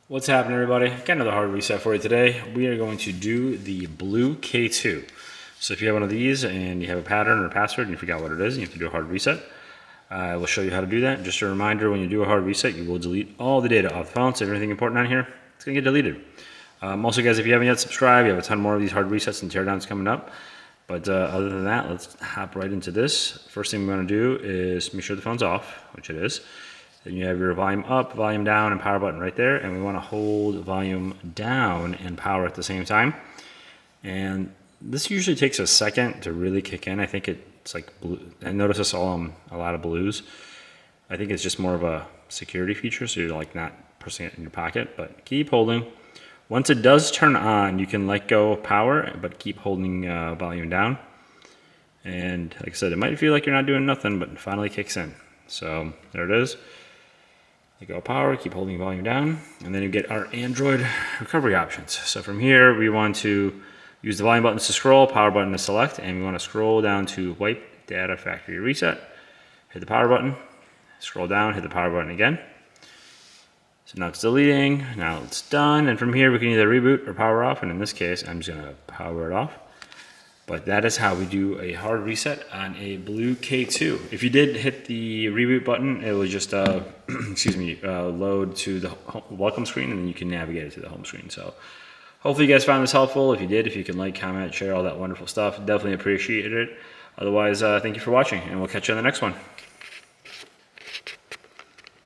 What's happening, everybody? Got another hard reset for you today. We are going to do the BLU K2. So if you have one of these and you have a pattern or a password and you forgot what it is and you have to do a hard reset, I will show you how to do that. Just a reminder, when you do a hard reset, you will delete all the data off the phone. So everything important on here, it's going to get deleted. Also, guys, if you haven't yet subscribed, you have a ton more of these hard resets and teardowns coming up. But other than that, let's hop right into this. First thing we want to do is make sure the phone's off, which it is. Then you have your volume up, volume down, and power button right there. And we want to hold volume down and power at the same time. And this usually takes a second to really kick in. I think it's like blue. I notice this all on a lot of BLUs. I think it's just more of a security feature, so you're like not pressing it in your pocket, but keep holding. Once it does turn on, you can let go of power, but keep holding volume down. And like I said, it might feel like you're not doing nothing, but it finally kicks in. So there it is. Let go of power, keep holding volume down, and then you get our Android recovery options. So from here, we want to use the volume buttons to scroll, power button to select, and we want to scroll down to wipe data factory reset. Hit the power button, scroll down, hit the power button again. So now it's deleting, now it's done, and from here we can either reboot or power off, and in this case I'm just going to power it off. But that is how we do a hard reset on a BLU K2. If you did hit the reboot button, it will just load to the welcome screen, and then you can navigate it to the home screen. So hopefully you guys found this helpful. If you did, if you can like, comment, share, all that wonderful stuff, definitely appreciate it. Otherwise, thank you for watching, and we'll catch you on the next one.